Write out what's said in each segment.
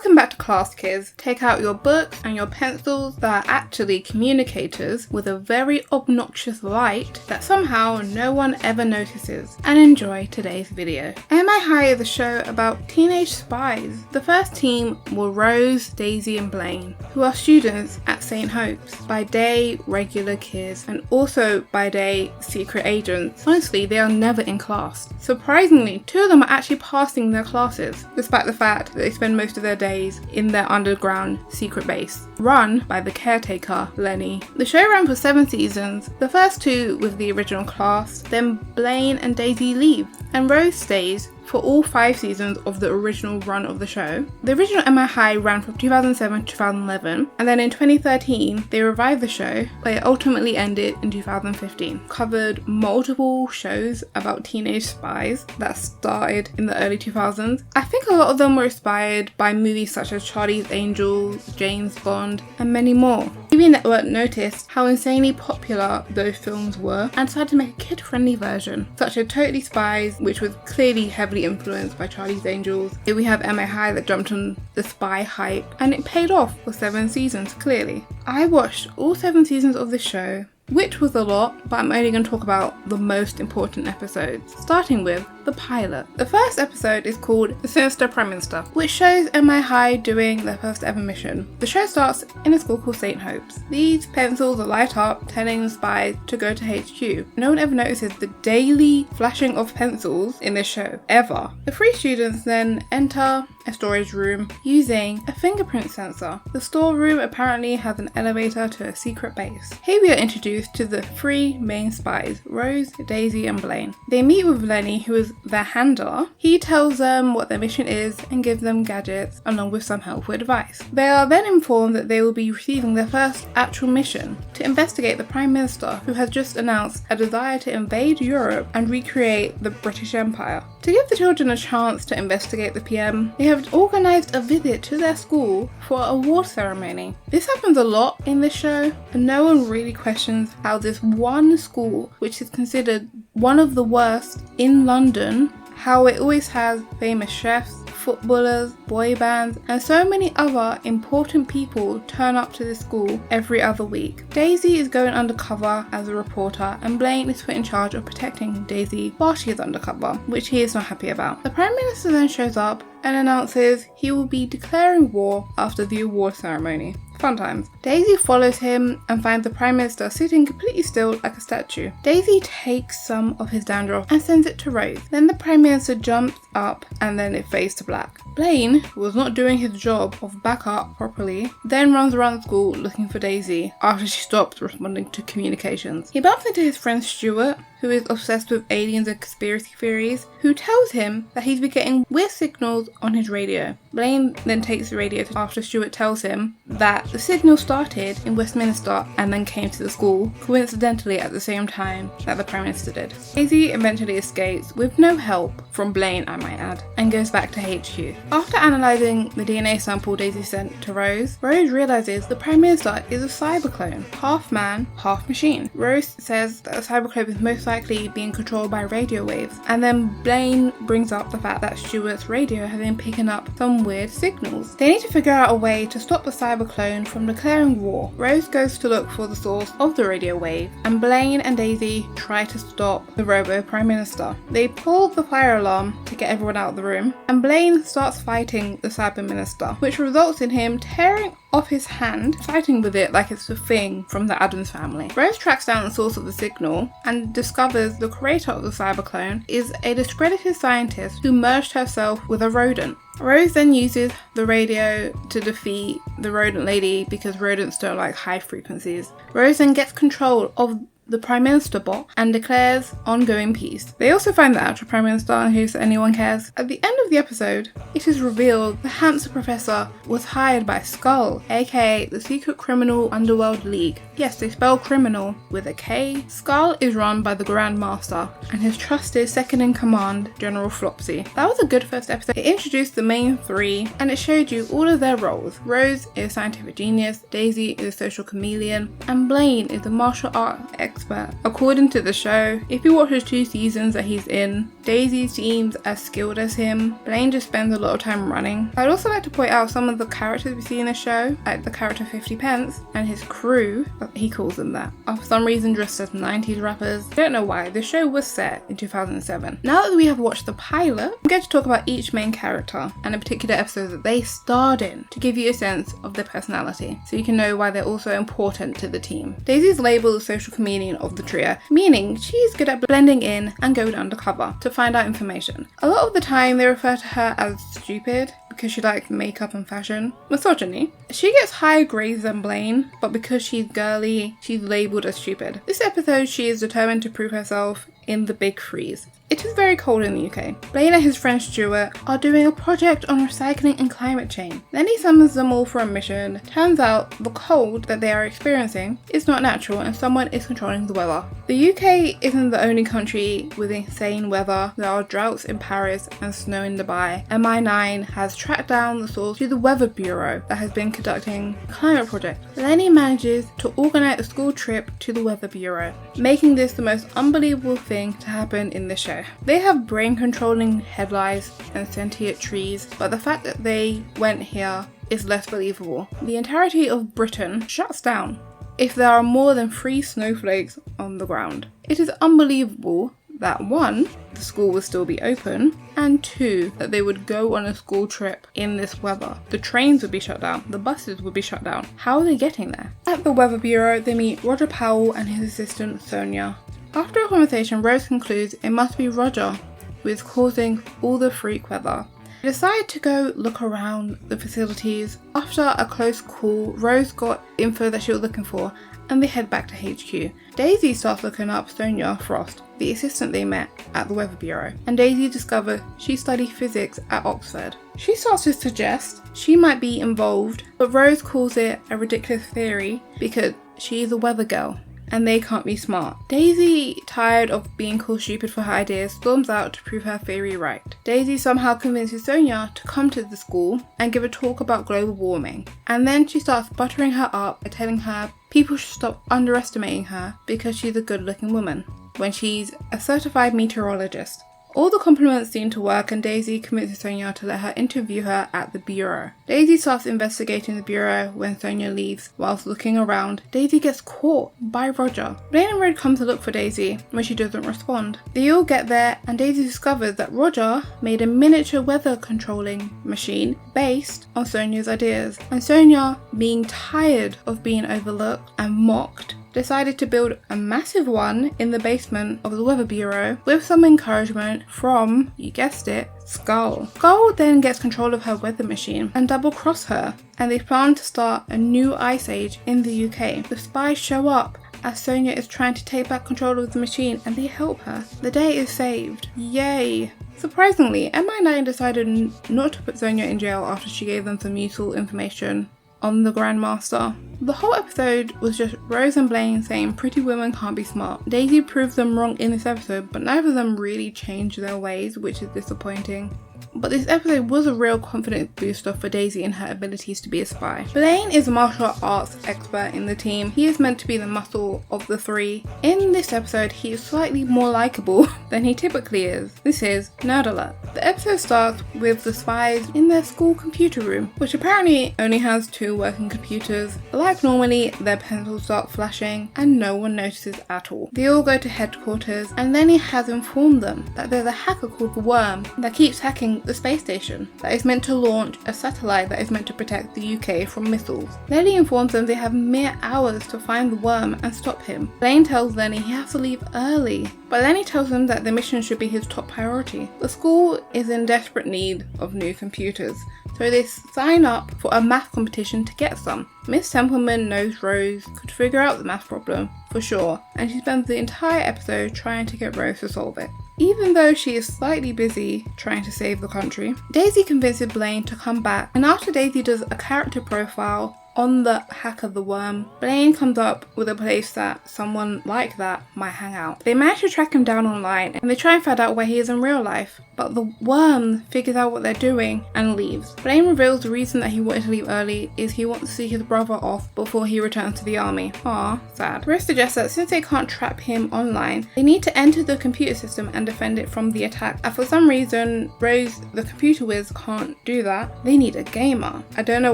Welcome back to class, kids. Take out your books and your pencils that are actually communicators with a very obnoxious light that somehow no one ever notices, and enjoy today's video. M.i.high is a show about teenage spies. The first team were Rose, Daisy and Blaine, who are students at St. Hope's. By day, regular kids, and also by day, secret agents. Honestly, they are never in class. Surprisingly, 2 of them are actually passing their classes, despite the fact that they spend most of their days in their underground secret base, run by the caretaker, Lenny. The show ran for 7 seasons, the first 2 with the original cast, then Blaine and Daisy leave, and Rose stays for all 5 seasons of the original run of the show. The original M.i.high ran from 2007 to 2011, and then in 2013 they revived the show, but it ultimately ended in 2015. Covered multiple shows about teenage spies that started in the early 2000s. I think a lot of them were inspired by movies such as Charlie's Angels, James Bond, and many more. TV Network noticed how insanely popular those films were and decided to make a kid-friendly version, such as Totally Spies, which was clearly heavily influenced by Charlie's Angels. Here we have m.i.high that jumped on the spy hype, and it paid off for 7 seasons, clearly. I watched all 7 seasons of the show, which was a lot, but I'm only going to talk about the most important episodes, starting with the pilot. The first episode is called The Sinister Prime Minister, which shows m.i.high doing their first ever mission. The show starts in a school called St. Hope's. These pencils are light up, telling the spies to go to HQ. No one ever notices the daily flashing of pencils in this show, ever. The 3 students then enter a storage room using a fingerprint sensor. The storeroom apparently has an elevator to a secret base. Here we are introduced to the 3 main spies, Rose, Daisy and Blaine. They meet with Lenny, who is their handler. He tells them what their mission is and gives them gadgets along with some helpful advice. They are then informed that they will be receiving their first actual mission to investigate the Prime Minister, who has just announced a desire to invade Europe and recreate the British Empire. To give the children a chance to investigate the PM, they have organised a visit to their school for an award ceremony. This happens a lot in this show, and no one really questions how this one school, which is considered one of the worst in London, how it always has famous chefs, footballers, boy bands, and so many other important people turn up to this school every other week. Daisy is going undercover as a reporter, and Blaine is put in charge of protecting Daisy while she is undercover, which he is not happy about. The Prime Minister then shows up and announces he will be declaring war after the award ceremony. Fun times. Daisy follows him and finds the Prime Minister sitting completely still like a statue. Daisy takes some of his dandruff and sends it to Rose. Then the Prime Minister jumps up and then it fades to black. Blaine, who was not doing his job of backup properly, then runs around the school looking for Daisy after she stops responding to communications. He bumps into his friend Stuart, who is obsessed with aliens and conspiracy theories, who tells him that he's been getting weird signals on his radio. Blaine then takes the radio after Stuart tells him that the signal started in Westminster and then came to the school, coincidentally at the same time that the Prime Minister did. Daisy eventually escapes with no help from Blaine, I might add, and goes back to HQ. After analysing the DNA sample Daisy sent to Rose, Rose realises the Prime Minister is a cyber clone, half man, half machine. Rose says that the cyber clone is most likely being controlled by radio waves, and then Blaine brings up the fact that Stuart's radio has been picking up some weird signals. They need to figure out a way to stop the cyber clone from declaring war. Rose goes to look for the source of the radio wave, and Blaine and Daisy try to stop the robo Prime Minister. They pull the fire alarm to get everyone out of the room, and Blaine starts fighting the cyber minister, which results in him tearing off his hand, fighting with it like it's a thing from the Addams family. Rose tracks down the source of the signal and discovers the creator of the cyber clone is a discredited scientist who merged herself with a rodent. Rose then uses the radio to defeat the rodent lady because rodents don't like high frequencies. Rose then gets control of the Prime Minister bot and declares ongoing peace. They also find the actual Prime Minister in case anyone cares. At the end of the episode, it is revealed the handsome professor was hired by Skull, aka the Secret Criminal Underworld League. Yes, they spell criminal with a K. Skull is run by the Grand Master and his trusted second-in-command, General Flopsy. That was a good first episode. It introduced the main 3 and it showed you all of their roles. Rose is a scientific genius, Daisy is a social chameleon, and Blaine is a martial art expert expert. According to the show, if you watch the 2 seasons that he's in, Daisy seems as skilled as him. Blaine just spends a lot of time running. I'd also like to point out some of the characters we see in the show, like the character 50 Pence and his crew, he calls them that, are for some reason dressed as 90s rappers. I don't know why. The show was set in 2007. Now that we have watched the pilot, I'm going to talk about each main character and a particular episode that they starred in to give you a sense of their personality, so you can know why they're also important to the team. Daisy's labeled the social comedian of the trio, meaning she's good at blending in and going undercover to find out information. A lot of the time they refer to her as stupid because she likes makeup and fashion. Misogyny. She gets higher grades than Blaine, but because she's girly, she's labelled as stupid. This episode, she is determined to prove herself in the big freeze. It is very cold in the UK. Blaine and his friend Stuart are doing a project on recycling and climate change. Then he summons them all for a mission. Turns out the cold that they are experiencing is not natural and someone is controlling the weather. The UK isn't the only country with insane weather. There are droughts in Paris and snow in Dubai. MI.high has tracked down the source to the Weather Bureau that has been conducting a climate project. Lenny manages to organise a school trip to the Weather Bureau, making this the most unbelievable thing to happen in the show. They have brain-controlling headlights and sentient trees, but the fact that they went here is less believable. The entirety of Britain shuts down if there are more than 3 snowflakes on the ground. It is unbelievable that 1, the school would still be open, and 2, that they would go on a school trip in this weather. The trains would be shut down, the buses would be shut down. How are they getting there? At the Weather Bureau, they meet Roger Powell and his assistant Sonia. After a conversation, Rose concludes it must be Roger who is causing all the freak weather. They decide to go look around the facilities. After a close call, Rose got info that she was looking for and they head back to HQ. Daisy starts looking up Sonia Frost, the assistant they met at the Weather Bureau, and Daisy discovers she studied physics at Oxford. She starts to suggest she might be involved, but Rose calls it a ridiculous theory because she is a weather girl and they can't be smart. Daisy, tired of being called stupid for her ideas, storms out to prove her theory right. Daisy somehow convinces Sonia to come to the school and give a talk about global warming. And then she starts buttering her up by telling her people should stop underestimating her because she's a good-looking woman, when she's a certified meteorologist. All the compliments seem to work and Daisy convinces Sonia to let her interview her at the bureau. Daisy starts investigating the bureau when Sonia leaves. Whilst looking around, Daisy gets caught by Roger. Blaine and Red come to look for Daisy when she doesn't respond. They all get there and Daisy discovers that Roger made a miniature weather controlling machine based on Sonia's ideas. And Sonia, being tired of being overlooked and mocked, decided to build a massive one in the basement of the Weather Bureau with some encouragement from, you guessed it, Skull. Skull then gets control of her weather machine and double-cross her, and they plan to start a new ice age in the UK. The spies show up as Sonia is trying to take back control of the machine and they help her. The day is saved. Yay! Surprisingly, m.i.high decided not to put Sonia in jail after she gave them some useful information on the Grandmaster. The whole episode was just Rose and Blaine saying pretty women can't be smart. Daisy proved them wrong in this episode, but neither of them really changed their ways, which is disappointing. But this episode was a real confidence booster for Daisy and her abilities to be a spy. Blaine is a martial arts expert in the team. He is meant to be the muscle of the 3. In this episode, he is slightly more likable than he typically is. This is Nerd Alert. The episode starts with the spies in their school computer room, which apparently only has 2 working computers. Like normally, their pencils start flashing and no one notices at all. They all go to headquarters and Lenny has informed them that there's a hacker called the Worm that keeps hacking the space station that is meant to launch a satellite that is meant to protect the UK from missiles. Lenny informs them they have mere hours to find the Worm and stop him. Blaine tells Lenny he has to leave early, but Lenny tells him that the mission should be his top priority. The school is in desperate need of new computers, so they sign up for a math competition to get some. Miss Templeman knows Rose could figure out the math problem for sure, and she spends the entire episode trying to get Rose to solve it. Even though she is slightly busy trying to save the country, Daisy convinces Blaine to come back, and after Daisy does a character profile on the hack of the worm, Blaine comes up with a place that someone like that might hang out. They manage to track him down online and they try and find out where he is in real life, but the worm figures out what they're doing and leaves. Blaine reveals the reason that he wanted to leave early is he wants to see his brother off before he returns to the army. Aw, sad. Rose suggests that since they can't trap him online, they need to enter the computer system and defend it from the attack. And for some reason, Rose, the computer whiz, can't do that. They need a gamer. I don't know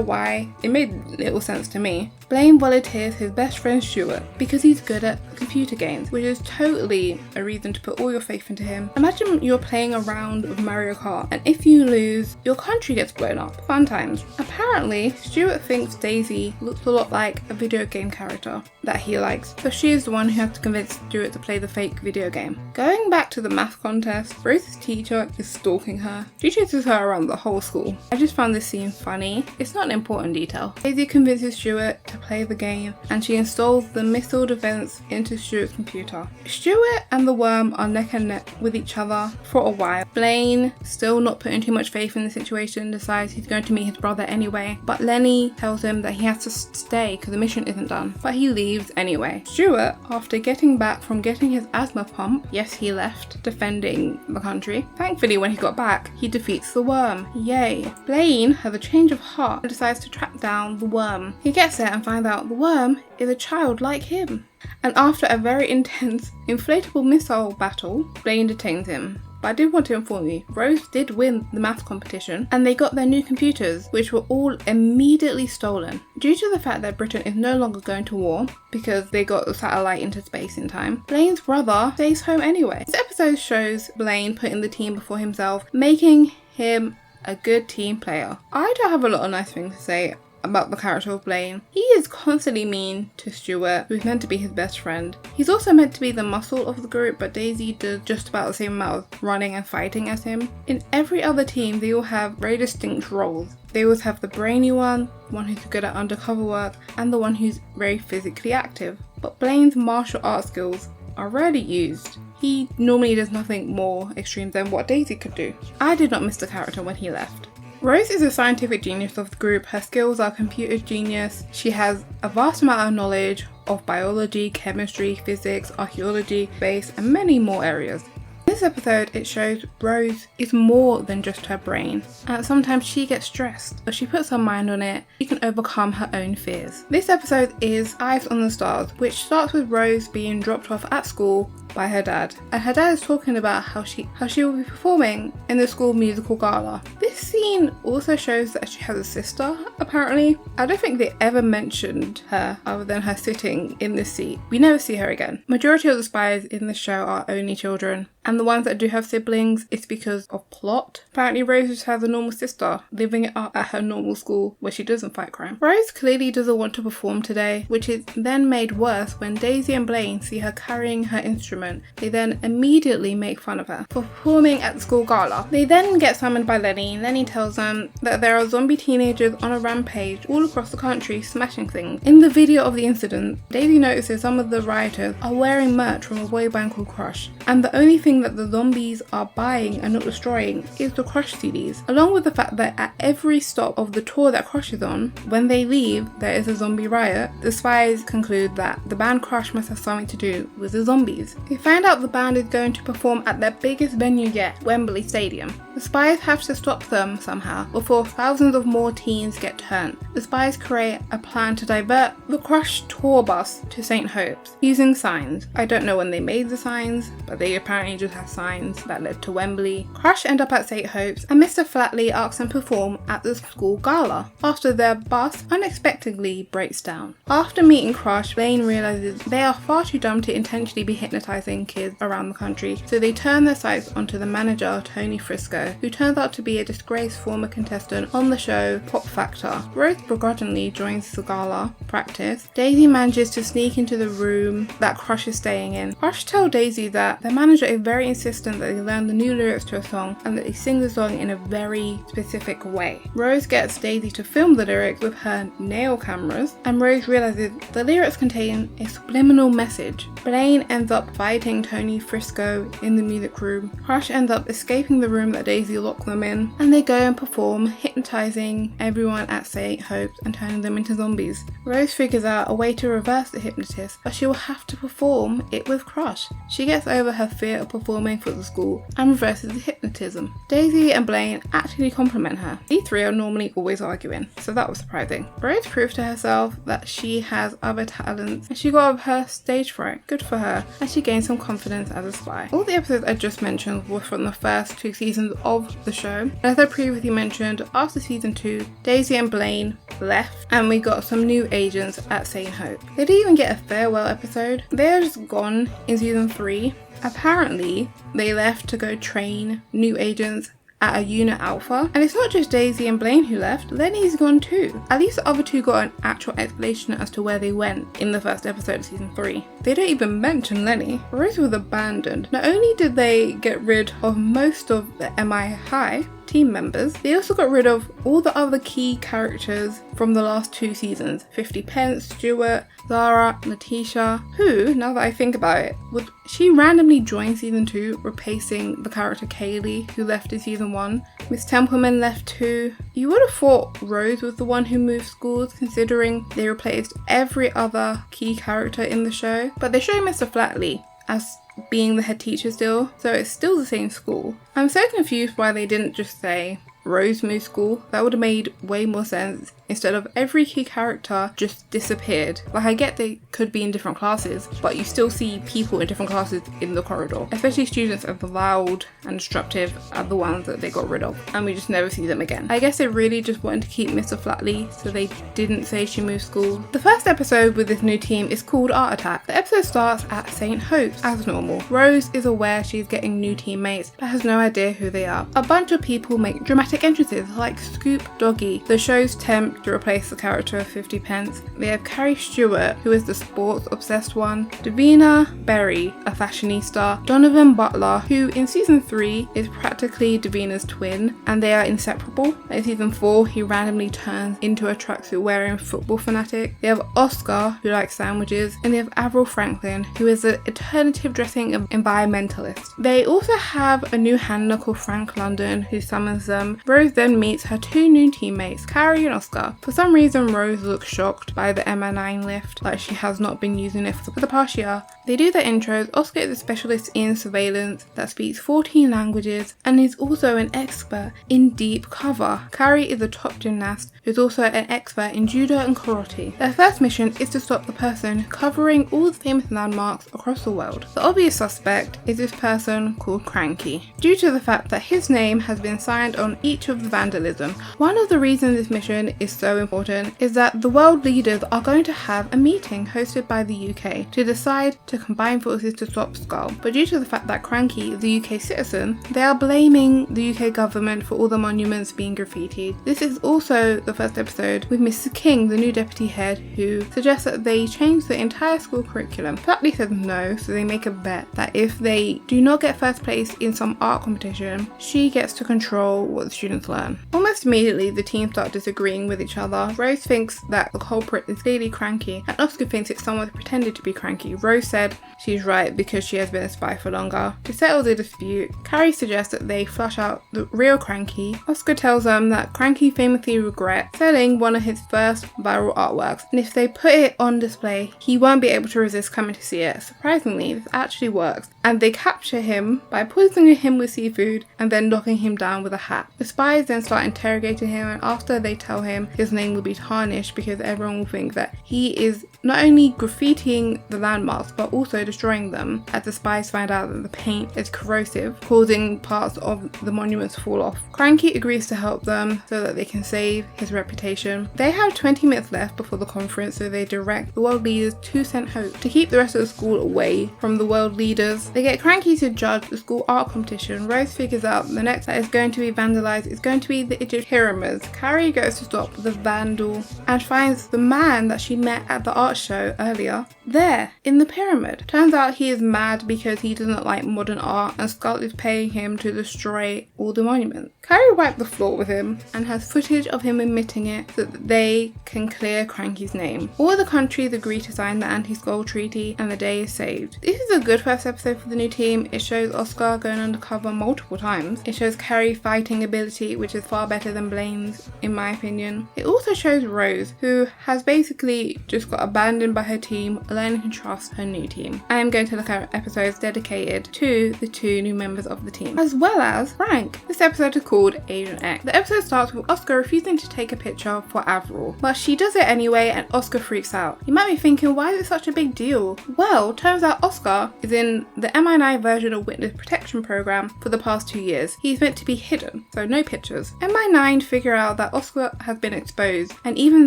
why. It made little sense to me. Blaine volunteers his best friend Stuart because he's good at computer games, which is totally a reason to put all your faith into him. Imagine you're playing a round of Mario Kart and if you lose, your country gets blown up. Fun times. Apparently, Stuart thinks Daisy looks a lot like a video game character that he likes, so she is the one who has to convince Stuart to play the fake video game. Going back to the math contest, Rose's teacher is stalking her. She chases her around the whole school. I just found this scene funny. It's not an important detail. Daisy convinces Stuart to play the game and she installs the missile defense into Stuart's computer. Stuart and the worm are neck and neck with each other for a while. Blaine, still not putting too much faith in the situation, decides he's going to meet his brother anyway, but Lenny tells him that he has to stay because the mission isn't done, but he leaves anyway. Stuart, after getting back from getting his asthma pump, yes, he left defending the country. Thankfully, when he got back, he defeats the worm. Yay. Blaine has a change of heart and decides to track down the worm. He gets there and finds out the worm is a child like him. And after a very intense inflatable missile battle, Blaine detains him. But I did want to inform you, Rose did win the maths competition and they got their new computers, which were all immediately stolen. Due to the fact that Britain is no longer going to war because they got the satellite into space in time, Blaine's brother stays home anyway. This episode shows Blaine putting the team before himself, making him a good team player. I don't have a lot of nice things to say about the character of Blaine. He is constantly mean to Stuart, who's meant to be his best friend. He's also meant to be the muscle of the group, but Daisy does just about the same amount of running and fighting as him. In every other team, they all have very distinct roles. They always have the brainy one who's good at undercover work, and the one who's very physically active. But Blaine's martial arts skills are rarely used. He normally does nothing more extreme than what Daisy could do. I did not miss the character when he left. Rose is a scientific genius of the group. Her skills are computer genius. She has a vast amount of knowledge of biology, chemistry, physics, archaeology, space, and many more areas. In this episode, it shows Rose is more than just her brain, and sometimes she gets stressed. If she puts her mind on it, she can overcome her own fears. This episode is Eyes on the Stars, which starts with Rose being dropped off at school by her dad, and her dad is talking about how she will be performing in the school musical gala. This scene also shows that she has a sister, apparently. I don't think they ever mentioned her other than her sitting in this seat. We never see her again. Majority of the spies in the show are only children, and the ones that do have siblings, it's because of plot. Apparently Rose just has a normal sister living it up at her normal school where she doesn't fight crime. Rose clearly doesn't want to perform today, which is then made worse when Daisy and Blaine see her carrying her instrument. They then immediately make fun of her for performing at the school gala. They then get summoned by Lenny. Lenny tells them that there are zombie teenagers on a rampage all across the country smashing things. In the video of the incident, Daisy notices some of the rioters are wearing merch from a boy band called Crush, and the only thing that the zombies are buying and not destroying is the Crush CDs, along with the fact that at every stop of the tour that Crush is on, when they leave, there is a zombie riot. The spies conclude that the band Crush must have something to do with the zombies. They find out the band is going to perform at their biggest venue yet, Wembley Stadium. The spies have to stop them somehow before thousands of more teens get turned. The spies create a plan to divert the Crush tour bus to St. Hope's using signs. I don't know when they made the signs, but they apparently just have signs that led to Wembley. Crush end up at St. Hope's and Mr. Flatley asks them to perform at the school gala after their bus unexpectedly breaks down. After meeting Crush, Blaine realizes they are far too dumb to intentionally be hypnotizing kids around the country, so they turn their sights onto the manager, Tony Frisco, who turns out to be a disgraced former contestant on the show Pop Factor. Rose begrudgingly joins the gala practice. Daisy manages to sneak into the room that Crush is staying in. Crush tells Daisy that the manager is very insistent that they learn the new lyrics to a song and that they sing the song in a very specific way. Rose gets Daisy to film the lyrics with her nail cameras, and Rose realizes the lyrics contain a subliminal message. Blaine ends up fighting Tony Frisco in the music room. Crush ends up escaping the room that Daisy locked them in, and they go and perform, hypnotizing everyone at St. Hope's and turning them into zombies. Rose figures out a way to reverse the hypnosis, but she will have to perform it with Crush. She gets over her fear of performing for the school and reverses the hypnotism. Daisy and Blaine actually compliment her. These three are normally always arguing, so that was surprising. Rose proved to herself that she has other talents, and she got over her stage fright. Good for her, and she gained some confidence as a spy. All the episodes I just mentioned were from the first 2 seasons of the show. As I previously mentioned, after season 2, Daisy and Blaine left, and we got some new agents at St. Hope. They didn't even get a farewell episode. They are just gone in season 3. Apparently, they left to go train new agents at a unit alpha, and it's not just Daisy and Blaine who left. Lenny's gone too. At least the other two got an actual explanation as to where they went in the first episode of season 3. They don't even mention Lenny. Rose was abandoned. Not only did they get rid of most of the m.i.high team members, they also got rid of all the other key characters from the last 2 seasons. 50 Pence, Stuart, Zara, Letitia, who, now that I think about it, would she randomly join season 2, replacing the character Kaylee, who left in season 1. Miss Templeman left too. You would have thought Rose was the one who moved schools, considering they replaced every other key character in the show. But they show Mr. Flatley as being the head teacher still, so it's still the same school. I'm so confused why they didn't just say Rose moved school. That would have made way more sense instead of every key character just disappeared. Like, I get they could be in different classes, but you still see people in different classes in the corridor, especially students as loud and disruptive are the ones that they got rid of, and we just never see them again. I guess they really just wanted to keep Mr. Flatley, so they didn't say she moved school. The first episode with this new team is called Art Attack. The episode starts at St. Hope's as normal. Rose is aware she's getting new teammates, but has no idea who they are. A bunch of people make dramatic entrances, like Scoop Doggy, the show's temp to replace the character of 50 Pence. We have Carrie Stewart, who is the sports obsessed one, Davina Berry, a fashionista, Donovan Butler, who in season 3 is practically Davina's twin, and they are inseparable. In season 4, he randomly turns into a tracksuit wearing football fanatic. They have Oscar, who likes sandwiches, and they have Avril Franklin, who is an alternative dressing environmentalist. They also have a new handler called Frank London, who summons them. Rose then meets her 2 new teammates, Carrie and Oscar. For some reason, Rose looks shocked by the M.i.high lift, like she has not been using it for the past year. They do their intros. Oscar is a specialist in surveillance that speaks 14 languages and is also an expert in deep cover. Carrie is a top gymnast who's also an expert in judo and karate. Their first mission is to stop the person covering all the famous landmarks across the world. The obvious suspect is this person called Cranky, due to the fact that his name has been signed on each of the vandalism. One of the reasons this mission is so important is that the world leaders are going to have a meeting hosted by the UK to decide to combine forces to stop Skull. But due to the fact that Cranky is a UK citizen, they are blaming the UK government for all the monuments being graffitied. This is also the first episode with Mrs. King, the new deputy head, who suggests that they change the entire school curriculum. Flatley says no, so they make a bet that if they do not get first place in some art competition, she gets to control what the students learn. Almost immediately, the team start disagreeing with each other. Rose thinks that the culprit is clearly Cranky, and Oscar thinks it's someone who pretended to be Cranky. Rose said she's right because she has been a spy for longer. To settle the dispute, Carrie suggests that they flush out the real Cranky. Oscar tells them that Cranky famously regrets selling one of his first viral artworks, and if they put it on display, he won't be able to resist coming to see it. Surprisingly, this actually works, and they capture him by poisoning him with seafood and then knocking him down with a hat. The spies then start interrogating him, and after they tell him his name will be tarnished because everyone will think that he is not only graffitiing the landmarks but also destroying them, as the spies find out that the paint is corrosive, causing parts of the monuments to fall off. Cranky agrees to help them so that they can save his reputation. They have 20 minutes left before the conference, so they direct the world leaders to St. Hope to keep the rest of the school away from the world leaders. They get Cranky to judge the school art competition. Rose figures out the next that is going to be vandalized is going to be the Egypt pyramids. Carrie goes to stop the vandal and finds the man that she met at the art show earlier there in the pyramid. Turns out he is mad because he doesn't like modern art and Skull is paying him to destroy all the monuments. Carrie wiped the floor with him and has footage of him admitting it so that they can clear Cranky's name. All the countries agree to sign the anti-Skull treaty and the day is saved. This is a good first episode for the new team. It shows Oscar going undercover multiple times. It shows Carrie fighting ability, which is far better than Blaine's in my opinion. It also shows Rose, who has basically just got abandoned by her team, learning to trust her new team. I am going to look at episodes dedicated to the two new members of the team, as well as Frank. This episode is called Agent X. The episode starts with Oscar refusing to take a picture for Avril, but she does it anyway and Oscar freaks out. You might be thinking, why is it such a big deal? Well, turns out Oscar is in the m.i.high version of Witness Protection Program for the past 2 years. He's meant to be hidden, so no pictures. m.i.high figure out that Oscar has been exposed, and even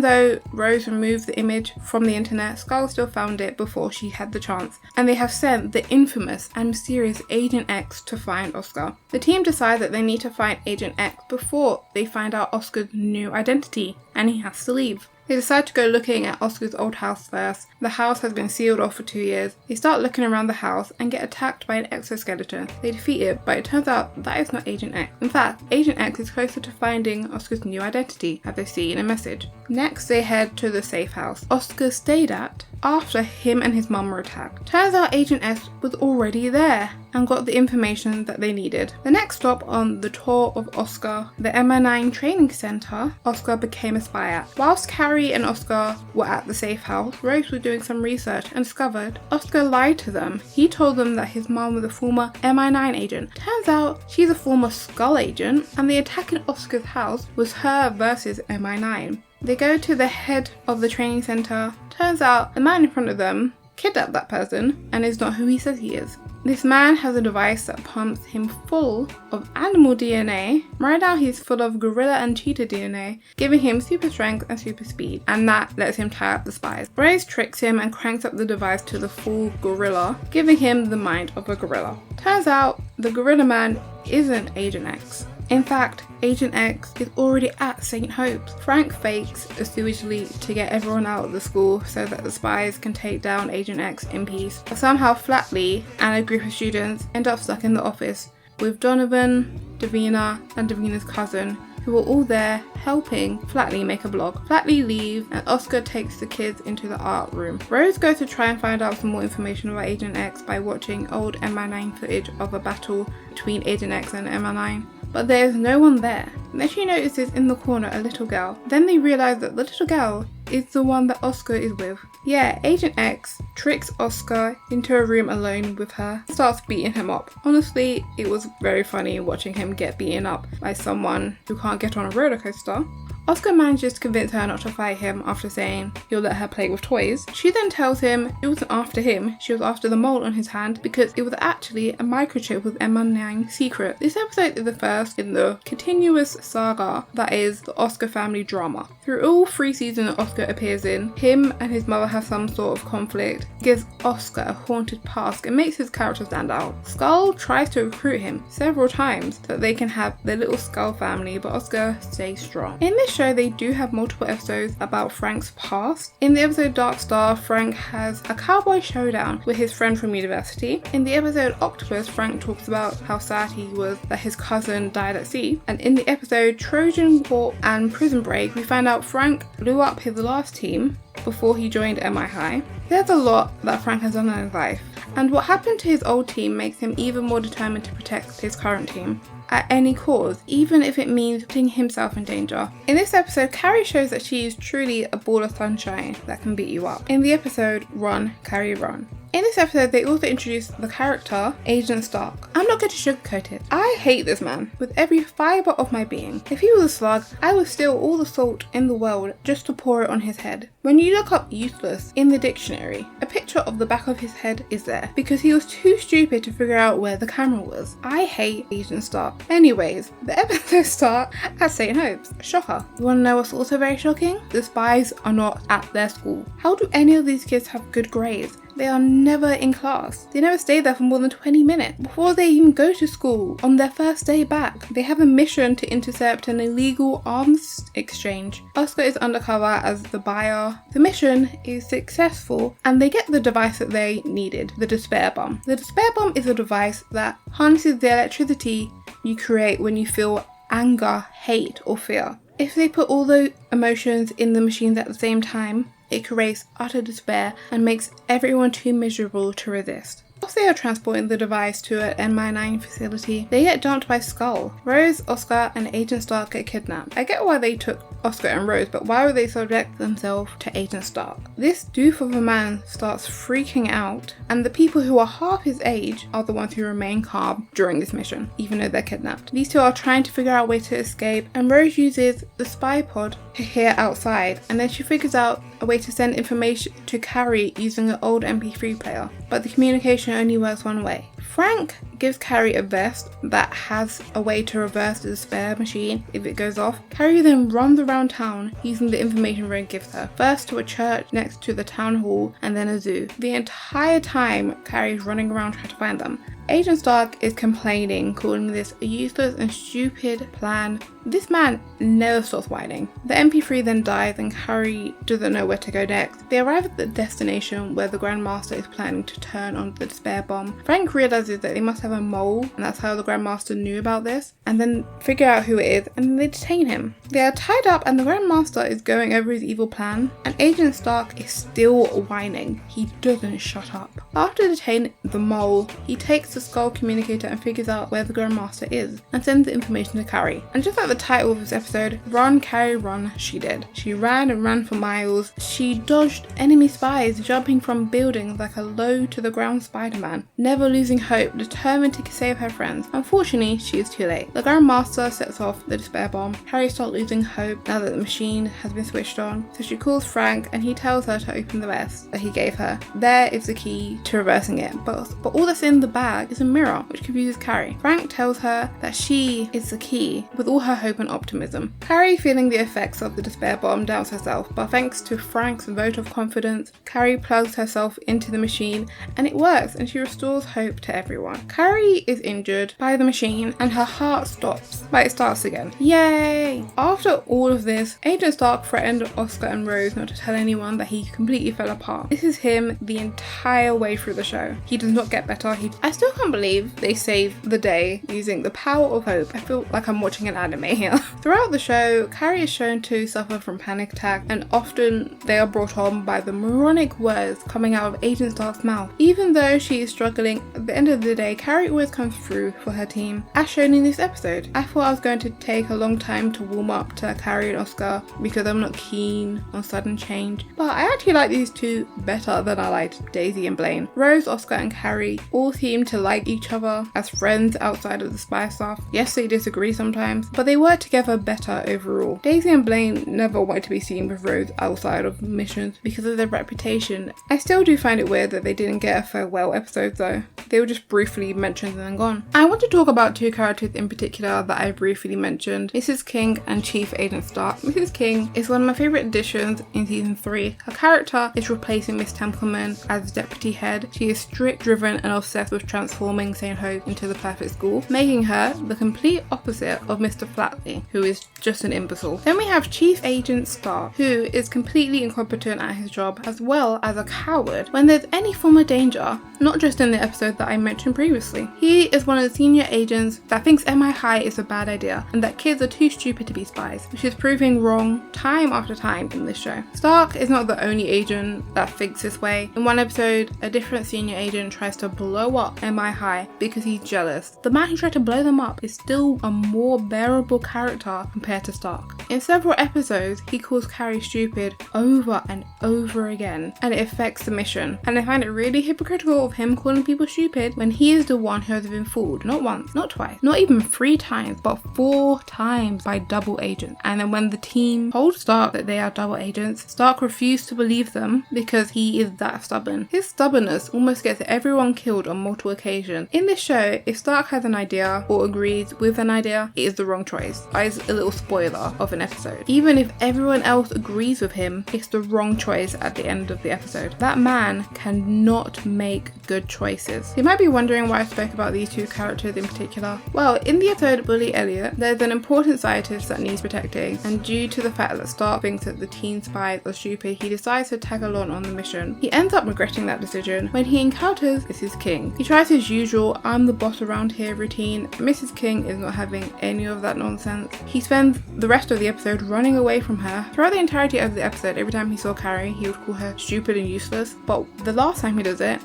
though Rose removed the image from the internet, Skull still found it before she had the chance, and they have sent the infamous and mysterious Agent X to find Oscar. The team decide that they need to find Agent X before they find out Oscar's new identity, and he has to leave. They decide to go looking at Oscar's old house first. The house has been sealed off for 2 years. They start looking around the house and get attacked by an exoskeleton. They defeat it, but it turns out that is not Agent X. In fact, Agent X is closer to finding Oscar's new identity, as they see in a message. Next, they head to the safe house Oscar stayed at after him and his mum were attacked. Turns out Agent X was already there and got the information that they needed. The next stop on the tour of Oscar, the m.i.high training center Oscar became a spy at. Whilst Carrie and Oscar were at the safe house, Rose was doing some research and discovered Oscar lied to them. He told them that his mom was a former m.i.high agent. Turns out she's a former Skull agent, and the attack in Oscar's house was her versus m.i.high. They go to the head of the training center. Turns out the man in front of them kidnapped that person and is not who he says he is. This man has a device that pumps him full of animal DNA. Right now he's full of gorilla and cheetah DNA, giving him super strength and super speed, and that lets him tie up the spies. Rose tricks him and cranks up the device to the full gorilla, giving him the mind of a gorilla. Turns out the gorilla man isn't Agent X. In fact, Agent X is already at St. Hope's. Frank fakes a sewage leak to get everyone out of the school so that the spies can take down Agent X in peace. But somehow Flatley and a group of students end up stuck in the office with Donovan, Davina, and Davina's cousin, who are all there helping Flatley make a blog. Flatley leaves and Oscar takes the kids into the art room. Rose goes to try and find out some more information about Agent X by watching old m.i.high footage of a battle between Agent X and m.i.high. But there is no one there. Then she notices in the corner a little girl. Then they realise that the little girl is the one that Oscar is with. Yeah, Agent X tricks Oscar into a room alone with her, starts beating him up. Honestly, it was very funny watching him get beaten up by someone who can't get on a roller coaster. Oscar manages to convince her not to fight him after saying he'll let her play with toys. She then tells him it wasn't after him, she was after the mole on his hand because it was actually a microchip with m.i.high secret. This episode is the first in the continuous saga that is the Oscar family drama. Through all 3 seasons that Oscar appears in, him and his mother have some sort of conflict. It gives Oscar a haunted past and makes his character stand out. Skull tries to recruit him several times so that they can have their little Skull family, but Oscar stays strong. In this show, they do have multiple episodes about Frank's past. In the episode Dark Star, Frank has a cowboy showdown with his friend from university. In the episode Octopus, Frank talks about how sad he was that his cousin died at sea. And in the episode Trojan War and Prison Break, we find out Frank blew up his last team before he joined m.i.high. There's a lot that Frank has done in his life, and what happened to his old team makes him even more determined to protect his current team at any cause, even if it means putting himself in danger. In this episode, Carrie shows that she is truly a ball of sunshine that can beat you up. In the episode Run, Carrie Run. In this episode, they also introduced the character, Agent Stark. I'm not going to sugarcoat it. I hate this man with every fibre of my being. If he was a slug, I would steal all the salt in the world just to pour it on his head. When you look up useless in the dictionary, a picture of the back of his head is there because he was too stupid to figure out where the camera was. I hate Agent Stark. Anyways, the episode starts at St. Hope's. Shocker. You want to know what's also very shocking? The spies are not at their school. How do any of these kids have good grades? They are never in class. They never stay there for more than 20 minutes. Before they even go to school, on their first day back, they have a mission to intercept an illegal arms exchange. Oscar is undercover as the buyer. The mission is successful and they get the device that they needed, the despair bomb. The despair bomb is a device that harnesses the electricity you create when you feel anger, hate, or fear. If they put all the emotions in the machines at the same time, it creates utter despair and makes everyone too miserable to resist. Whilst they are transporting the device to an m.i.high facility, they get dumped by Skull. Rose, Oscar, and Agent Stark get kidnapped. I get why they took Oscar and Rose, but why would they subject themselves to Agent Stark? This doof of a man starts freaking out, and the people who are half his age are the ones who remain calm during this mission, even though they're kidnapped. These two are trying to figure out a way to escape, and Rose uses the spy pod to hear outside, and then she figures out a way to send information to Carrie using an old MP3 player, but the communication only works one way. Frank gives Carrie a vest that has a way to reverse the despair machine if it goes off. Carrie then runs around town using the information Ray gives her, first to a church next to the town hall and then a zoo. The entire time Carrie's running around trying to find them. Agent Stark is complaining, calling this a useless and stupid plan. This man never stops whining. The MP3 then dies and Carrie doesn't know where to go next. They arrive at the destination where the Grandmaster is planning to turn on the despair bomb. Frank realizes that they must have a mole, and that's how the Grandmaster knew about this, and then figure out who it is, and then they detain him. They are tied up and the Grandmaster is going over his evil plan, and Agent Stark is still whining. He doesn't shut up. After detaining the mole, he takes the Skull communicator and figures out where the Grandmaster is, and sends the information to Carrie. And just like the title of this episode, Run, Carrie, Run, she did. She ran and ran for miles. She dodged enemy spies, jumping from buildings like a low to the ground Spider-Man, never losing hope, determined to save her friends. Unfortunately, she is too late. The Grandmaster sets off the despair bomb. Carrie starts losing hope now that the machine has been switched on, so she calls Frank and he tells her to open the vest that he gave her. There is the key to reversing it, but all that's in the bag is a mirror, which confuses Carrie. Frank tells her that she is the key, with all her hope and optimism. Carrie, feeling the effects of the despair bomb, doubts herself, but thanks to Frank's vote of confidence, Carrie plugs herself into the machine and it works, and she restores hope to everyone. Carrie is injured by the machine and her heart stops, but it starts again. Yay! After all of this, Agent Stark threatened Oscar and Rose not to tell anyone that he completely fell apart. This is him the entire way through the show. He does not get better. I still can't believe they saved the day using the power of hope. I feel like I'm watching an anime here. Throughout the show, Carrie is shown to suffer from panic attack, and often they are brought on by the moronic words coming out of Agent Stark's mouth. Even though she is struggling, at the end of the day, Carrie always comes through for her team, as shown in this episode. I thought I was going to take a long time to warm up to Carrie and Oscar because I'm not keen on sudden change, but I actually like these two better than I liked Daisy and Blaine. Rose, Oscar, and Carrie all seem to like each other as friends outside of the spy stuff. Yes, they disagree sometimes, but they work together better overall. Daisy and Blaine never wanted to be seen with Rose outside of missions because of their reputation. I still do find it weird that they didn't get a farewell episode though. They were just briefly mentioned and then gone. I want to talk about two characters in particular that I briefly mentioned, Mrs. King and Chief Agent Stark. Mrs. King is one of my favourite additions in season 3. Her character is replacing Miss Templeman as deputy head. She is strict, driven and obsessed with transforming St. Hope into the perfect school, making her the complete opposite of Mr. Flatley, who is just an imbecile. Then we have Chief Agent Stark, who is completely incompetent at his job as well as a coward when there's any form of danger, not just in the episode that I mentioned previously. He is one of the senior agents that thinks m.i.high is a bad idea and that kids are too stupid to be spies, which is proving wrong time after time in this show. Stark is not the only agent that thinks this way. In one episode, a different senior agent tries to blow up m.i.high because he's jealous. The man who tried to blow them up is still a more bearable character compared to Stark. In several episodes, he calls Carrie stupid over and over again, and it affects the mission. And I find it really hypocritical of him calling people stupid point when he is the one who has been fooled, not once, not twice, not even 3 times, but 4 times by double agents. And then when the team told Stark that they are double agents, Stark refused to believe them because he is that stubborn. His stubbornness almost gets everyone killed on multiple occasions. In this show, if Stark has an idea or agrees with an idea, it is the wrong choice. That is a little spoiler of an episode. Even if everyone else agrees with him, it's the wrong choice at the end of the episode. That man cannot make good choices. You might be wondering why I spoke about these 2 characters in particular. Well, in the episode Bully Elliot, there's an important scientist that needs protecting, and due to the fact that Stark thinks that the teen spies are stupid, he decides to tag along on the mission. He ends up regretting that decision when he encounters Mrs. King. He tries his usual "I'm the boss around here" routine. Mrs. King is not having any of that nonsense. He spends the rest of the episode running away from her. Throughout the entirety of the episode, every time he saw Carrie, he would call her stupid and useless, but the last time he does it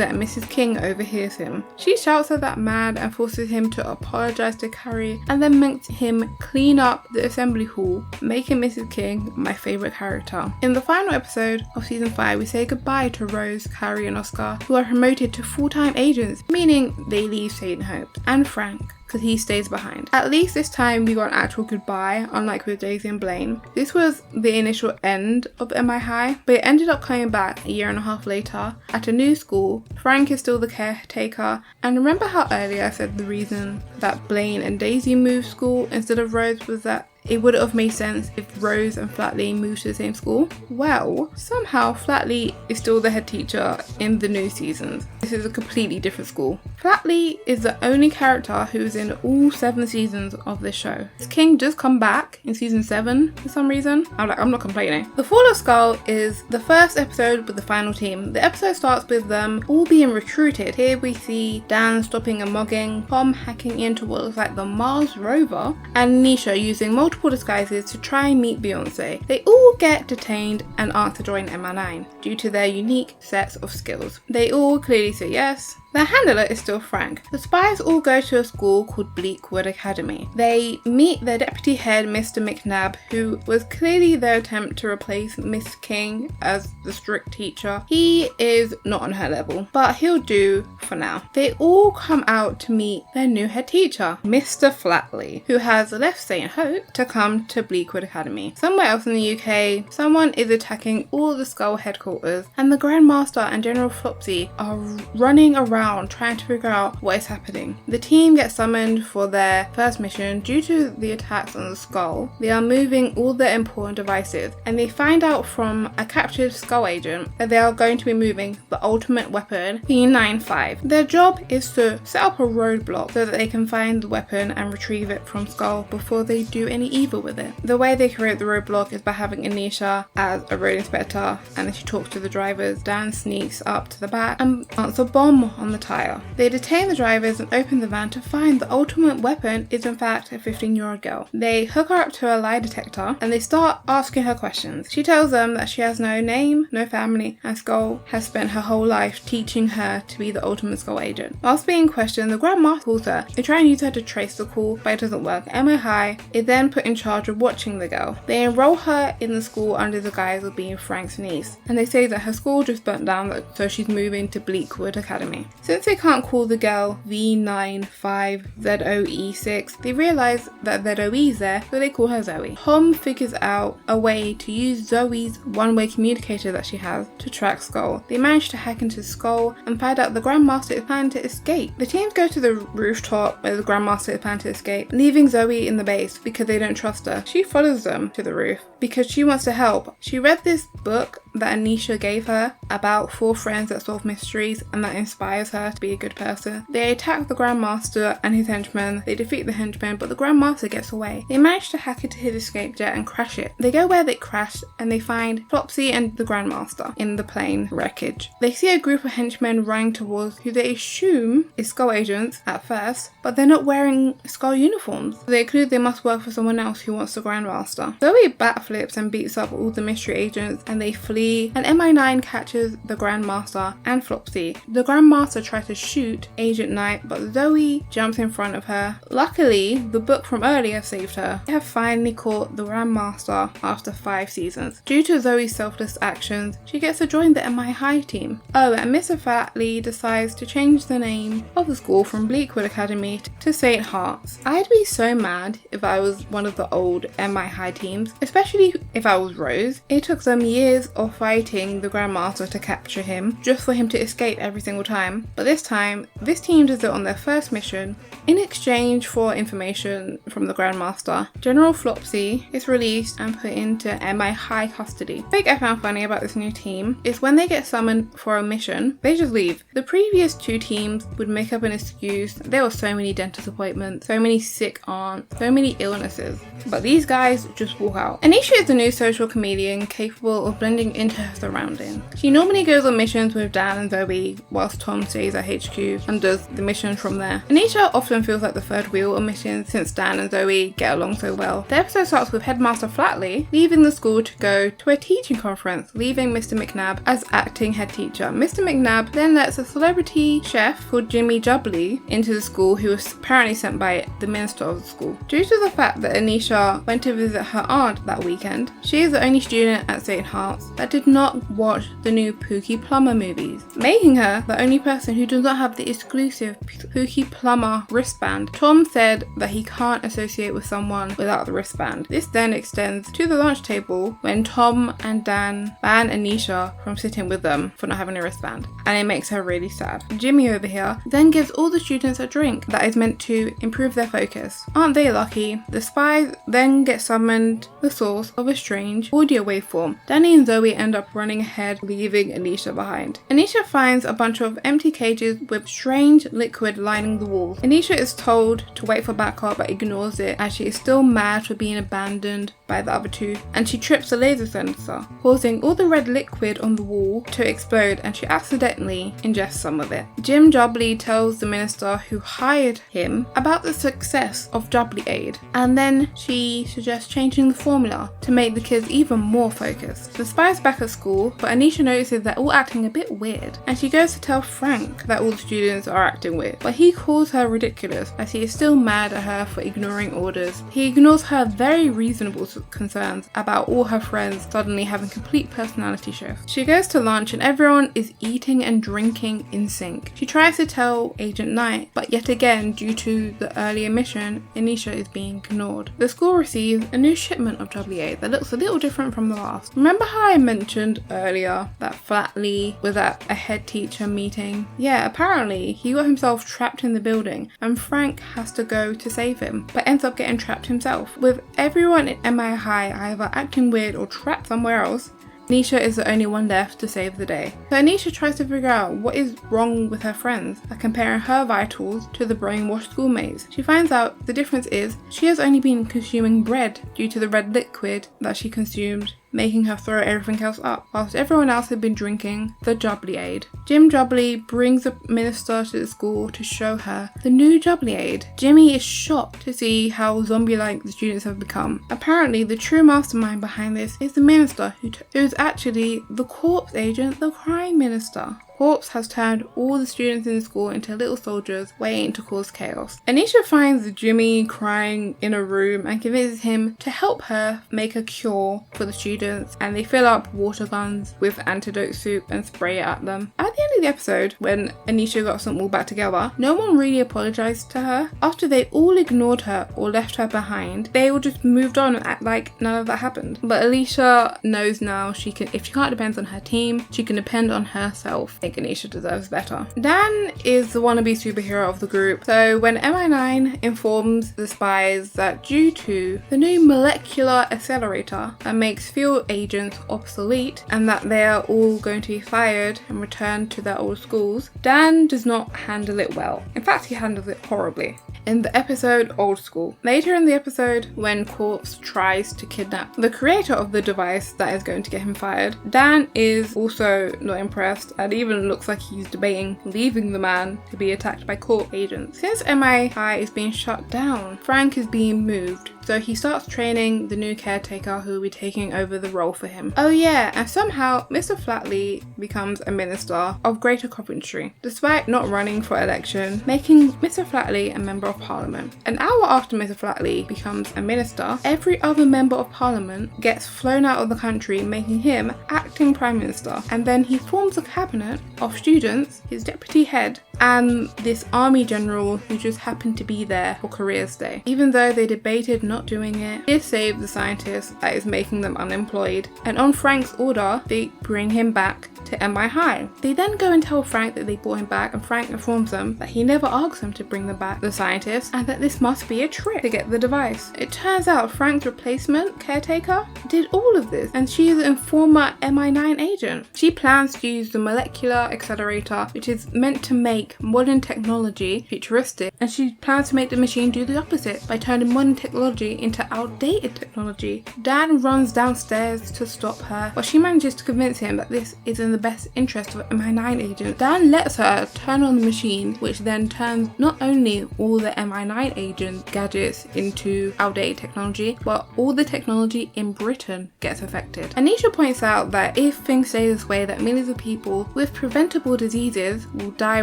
and Mrs. King overhears him. She shouts at that man and forces him to apologize to Carrie, and then makes him clean up the assembly hall, making Mrs. King my favorite character. In the final episode of season 5, we say goodbye to Rose, Carrie and Oscar, who are promoted to full-time agents, meaning they leave St. Hope, and Frank, because he stays behind. At least this time we got an actual goodbye, unlike with Daisy and Blaine. This was the initial end of m.i.high, but it ended up coming back a year and a half later at a new school. Frank is still the caretaker, and remember how earlier I said the reason that Blaine and Daisy moved school instead of Rose was that it would have made sense if Rose and Flatley moved to the same school? Well, somehow Flatley is still the head teacher in the new seasons. This is a completely different school. Flatley is the only character who is in all 7 seasons of this show. King does come back in season 7 for some reason. I'm not complaining. The Fall of Skull is the first episode with the final team. The episode starts with them all being recruited. Here we see Dan stopping a mugging, Tom hacking into what looks like the Mars rover, and Nisha using multiple disguises to try and meet Beyonce. They all get detained and asked to join MI9 due to their unique sets of skills. They all clearly say yes. Their handler is still Frank. The spies all go to a school called Bleakwood Academy. They meet their deputy head, Mr. McNabb, who was clearly their attempt to replace Miss King as the strict teacher. He is not on her level, but he'll do for now. They all come out to meet their new head teacher, Mr. Flatley, who has left St. Hope to come to Bleakwood Academy. Somewhere else in the UK, someone is attacking all the Skull headquarters, and the Grand Master and General Flopsy are running around trying to figure out what is happening. The team gets summoned for their first mission. Due to the attacks on the Skull, they are moving all their important devices, and they find out from a captured Skull agent that they are going to be moving the ultimate weapon, P95. Their job is to set up a roadblock so that they can find the weapon and retrieve it from Skull before they do any evil with it. The way they create the roadblock is by having Anisha as a road inspector, and then she talks to the drivers. Dan sneaks up to the back and plants a bomb on the tire. They detain the drivers and open the van to find the ultimate weapon is in fact a 15-year-old girl. They hook her up to a lie detector and they start asking her questions. She tells them that she has no name, no family, and Skull has spent her whole life teaching her to be the ultimate Skull agent. Whilst being questioned, the Grand Master calls her. They try and use her to trace the call, but it doesn't work. m.i.high is then put in charge of watching the girl. They enroll her in the school under the guise of being Frank's niece, and they say that her school just burnt down, so she's moving to Bleakwood Academy. Since they can't call the girl V95ZOE6, they realise that ZOE is there, so they call her Zoe. Tom figures out a way to use Zoe's one-way communicator that she has to track Skull. They manage to hack into Skull and find out the Grandmaster is planning to escape. The teams go to the rooftop where the Grandmaster is planning to escape, leaving Zoe in the base because they don't trust her. She follows them to the roof because she wants to help. She read this book that Anisha gave her about 4 friends that solve mysteries, and that inspires her to be a good person. They attack the Grandmaster and his henchmen. They defeat the henchmen, but the Grandmaster gets away. They manage to hack into his escape jet and crash it. They go where they crashed and they find Flopsy and the Grandmaster in the plane wreckage. They see a group of henchmen running towards who they assume is Skull agents at first, but they're not wearing Skull uniforms. So they conclude they must work for someone else who wants the Grandmaster. Zoe backflips and beats up all the mystery agents and they flee, and m.i.high catches captures the Grandmaster and Flopsy. The Grandmaster tries to shoot Agent Knight, but Zoe jumps in front of her. Luckily, the book from earlier saved her. They have finally caught the Grandmaster after 5 seasons. Due to Zoe's selfless actions, she gets to join the m.i.high team. Oh, and Mr. Flatley decides to change the name of the school from Bleakwood Academy to St. Hearts. I'd be so mad if I was one of the old m.i.high teams, especially if I was Rose. It took them years of fighting the Grandmaster to capture him, just for him to escape every single time. But this time, this team does it on their first mission. In exchange for information from the Grandmaster, General Flopsy is released and put into m.i.high custody. The thing I found funny about this new team is when they get summoned for a mission, they just leave. The previous 2 teams would make up an excuse. There were so many dentist appointments, so many sick aunts, so many illnesses. But these guys just walk out. Anisha is a new social comedian capable of blending into her surroundings. She normally goes on missions with Dan and Zoe, whilst Tom stays at HQ and does the missions from there. Anisha often feels like the third wheel on missions since Dan and Zoe get along so well. The episode starts with Headmaster Flatley leaving the school to go to a teaching conference, leaving Mr. McNabb as acting head teacher. Mr. McNabb then lets a celebrity chef called Jimmy Jubbly into the school, who was apparently sent by the minister of the school. Due to the fact that Anisha went to visit her aunt that weekend, she is the only student at St. Hearts that did not watch the new Pookie Plumber movies, making her the only person who does not have the exclusive Pookie Plumber wristband. Tom said that he can't associate with someone without the wristband. This then extends to the lunch table when Tom and Dan ban Anisha from sitting with them for not having a wristband, and it makes her really sad. Jimmy over here then gives all the students a drink that is meant to improve their focus. Aren't they lucky? The spies then get summoned the source of a strange audio waveform. Danny and Zoe end up running ahead, leaving Anisha behind. Anisha finds a bunch of empty cages with strange liquid lining the walls. Anisha is told to wait for backup but ignores it, as she is still mad for being abandoned by the other 2, and she trips the laser sensor, causing all the red liquid on the wall to explode, and she accidentally ingests some of it. Jim Jubbly tells the minister who hired him about the success of Jubbly Aid, and then she suggests changing the formula to make the kids even more focused. The spy's back at school, but Anisha notices they're all acting a bit weird, and she goes to tell Frank that all the students are acting weird, but he calls her ridiculous as he is still mad at her for ignoring orders. He ignores her very reasonable concerns about all her friends suddenly having complete personality shifts. She goes to lunch and everyone is eating and drinking in sync. She tries to tell Agent Knight, but yet again, due to the earlier mission, Anisha is being ignored. The school receives a new shipment of W8 that looks a little different from the last. Remember how I mentioned earlier that Flatley was at a head teacher meeting? Yeah, apparently he got himself trapped in the building and Frank has to go to save him, but ends up getting trapped himself. With everyone in m.i.high either acting weird or trapped somewhere else, Anisha is the only one left to save the day. So Anisha tries to figure out what is wrong with her friends by comparing her vitals to the brainwashed schoolmates. She finds out the difference is she has only been consuming bread due to the red liquid that she consumed, making her throw everything else up, whilst everyone else had been drinking the Jubbly Aid. Jim Jubbly brings the minister to the school to show her the new Jubbly Aid. Jimmy is shocked to see how zombie-like the students have become. Apparently, the true mastermind behind this is the minister, who is actually the corpse agent, the crime minister. Corpse has turned all the students in the school into little soldiers waiting to cause chaos. Anisha finds Jimmy crying in a room and convinces him to help her make a cure for the students, and they fill up water guns with antidote soup and spray it at them. At the end of the episode, when Anisha got them all back together, no one really apologized to her. After they all ignored her or left her behind, they all just moved on and act like none of that happened. But Alicia knows now if she can't depend on her team, she can depend on herself. I think Anisha deserves better. Dan is the wannabe superhero of the group, so when MI9 informs the spies that due to the new molecular accelerator that makes field agents obsolete and that they are all going to be fired and returned to their old schools, Dan does not handle it well. In fact, he handles it horribly. In the episode Old School. Later in the episode, when Corpse tries to kidnap the creator of the device that is going to get him fired, Dan is also not impressed and even even looks like he's debating leaving the man to be attacked by corp agents. Since m.i.high is being shut down, Frank is being moved, so he starts training the new caretaker who will be taking over the role for him. Oh yeah, and somehow Mr. Flatley becomes a minister of Greater Coventry, despite not running for election, making Mr. Flatley a member of parliament. An hour after Mr. Flatley becomes a minister, every other member of parliament gets flown out of the country, making him acting prime minister, and then he forms a cabinet of students, his deputy head, and this army general who just happened to be there for careers day. Even though they debated not doing it, this saved the scientist that is making them unemployed, and on Frank's order, they bring him back to m.i.high. They then go and tell Frank that they brought him back, and Frank informs them that he never asked them to bring them back, the scientist, and that this must be a trick to get the device. It turns out Frank's replacement, caretaker, did all of this, and she is a former MI9 agent. She plans to use the molecular accelerator, which is meant to make modern technology futuristic, and she plans to make the machine do the opposite by turning modern technology into outdated technology. Dan runs downstairs to stop her, but she manages to convince him that this is in the best interest of MI9 agents. Dan lets her turn on the machine, which then turns not only all the MI9 agent gadgets into outdated technology, but all the technology in Britain gets affected. Anisha points out that if things stay this way, that millions of people with preventable diseases will die